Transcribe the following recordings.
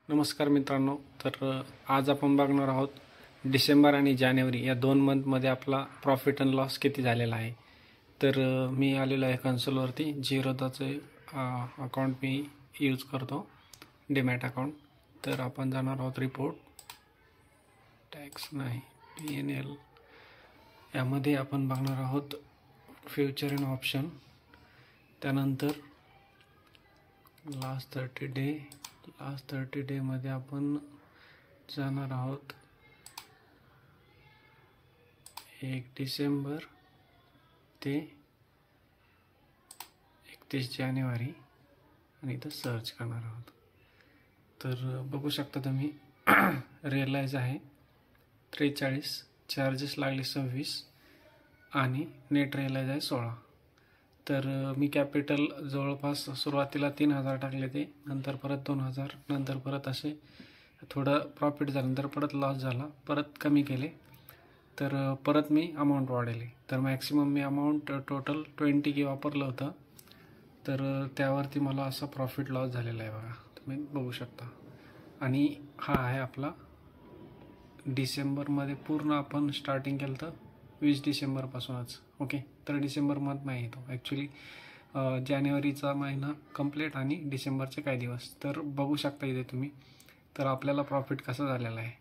नमस्कार मित्रांनो, आज आपण बघणार आहोत डिसेंबर आणि जानेवारी या 2 मंथमध्ये आपला प्रॉफिट अँड लॉस किती झालेला आहे। मी आलेलो आहे कन्सोलवरती। जिरोदाचे अकाउंट मी यूज करतो, डीमॅट अकाउंट। तर आपण जाणार आहोत रिपोर्ट, टॅक्स नाही, PNL यामध्ये आपण बघणार आहोत फ्युचर अँड ऑप्शन, त्यानंतर लास्ट 30 डे मध्ये आपण जाणार आहोत 1 डिसेंबर ते 31 जानेवारी आणि इथं सर्च करणार आहोत। तर बघू शकता तुम्ही रिअलाइज आहे 43, चार्जेस लागले 26 आणि नेट रिअलाइज आहे 16। तर मी कॅपिटल जवळपास सुरुवातीला 3000 टाकले ते, नंतर परत 2000, नंतर परत असे थोडं प्रॉफिट झालं, नंतर परत लॉस झाला, परत कमी केले, तर परत मी अमाऊंट वाढवली। तर मॅक्सिमम मी अमाऊंट टोटल 20K वापरलं होतं, तर त्यावरती मला असा प्रॉफिट लॉस झालेला आहे बघा, तुम्ही बघू शकता। आणि हा आहे आपला डिसेंबरमध्ये पूर्ण आपण स्टार्टिंग केलं तर 20 डिसेंबरपासूनच। ओके, तर डिसेंबर मंथ नाही येतो ॲक्च्युली, जानेवारीचा महिना कंप्लीट आणि डिसेंबरचे काही दिवस। तर बघू शकता इथे तुम्ही, तर आपल्याला प्रॉफिट कसं झालेला आहे।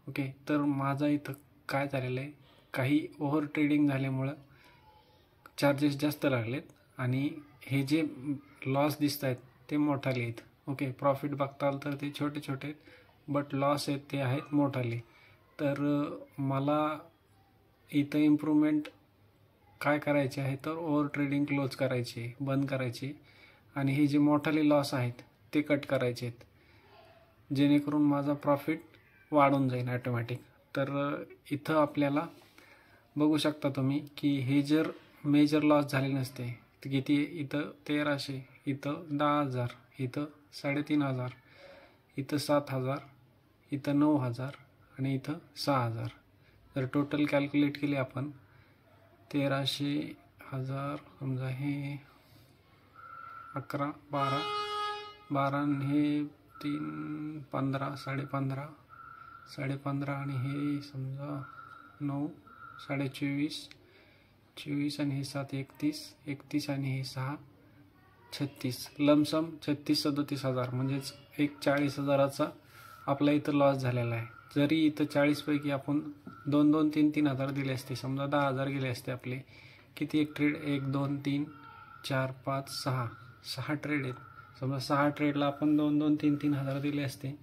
ओके, तर माझा इथं काय झालेलं आहे, काही ओव्हर ट्रेडिंग झाल्यामुळं चार्जेस जास्त लागलेत आणि हे जे लॉस दिसत आहेत ते मोठाले आहेत। ओके, प्रॉफिट बघताल तर ते छोटे छोटे आहेत, बट लॉस आहेत ते आहेत मोठाले। तर मला इथं इम्प्रूव्हमेंट काय करायचे आहे, तर ओव्हर ट्रेडिंग क्लोज करायची, बंद करायची, आणि हे जे मोठाले लॉस आहेत ते कट करायचे आहेत, जेणेकरून माझा प्रॉफिट वाढून जाईल ऑटोमॅटिक। तर इथं आपल्याला बघू शकता तुम्ही की हे जर मेजर लॉस झाले नसते तर किती, इथं 1300, इथं 10,000, इथं 3500, इथं 7000, इथं 9000 आणि इथं 6000। जर टोटल कॅल्क्युलेट केले आपण 1300, 1000, समजा हे 11, 12 आणि हे 3, 15, 15.5, 15.5 आणि हे समजा 9, 24.5, 24 आणि हे 7, 31 आणि हे 6, 36, लमसम 36-37 म्हणजेच एक 40,000चा आपला इथं लॉस झालेला आहे। जरी इथं 40 पैकी आपण 2-2, 3-3 हजार दिले असते, समजा 10,000 गेले असते आपले, किती एक ट्रेड, 1, 2, 3, 4, 5, 6 ट्रेड आहेत, समजा 6 ट्रेडला आपण 2-2, 3-3 हजार दिले असते,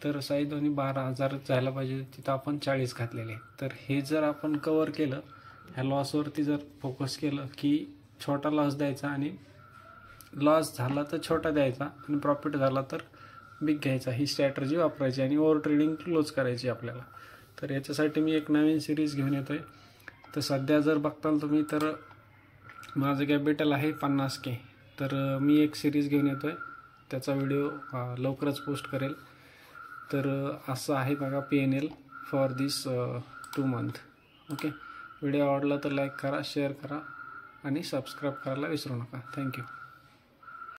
तर साई दोन्ही 12,000 जायला पाहिजे, तिथं आपण 40 घातलेले। तर हे जर आपण कव्हर केलं, ह्या लॉसवरती जर फोकस केलं की छोटा लॉस द्यायचा, आणि लॉस झाला तर छोटा द्यायचा आणि प्रॉफिट झाला तर बिग घ्यायचा, ही स्ट्रॅटर्जी वापरायची आणि ओव्हर ट्रेडिंग क्लोज करायची आपल्याला। तर याच्यासाठी मी एक नवीन सिरीज घेऊन येतोय। तर सध्या जर बघताल तुम्ही, तर माझं कॅपिटल आहे 50K। तर मी एक सिरीज घेऊन येतोय, त्याचा व्हिडिओ लवकरच पोस्ट करेल। तर असं आहे बघा PNL for this 2 month. Okay, video आवडला तर लाईक करा, शेअर करा आणि सबस्क्राईब करायला विसरू नका। थँक्यू।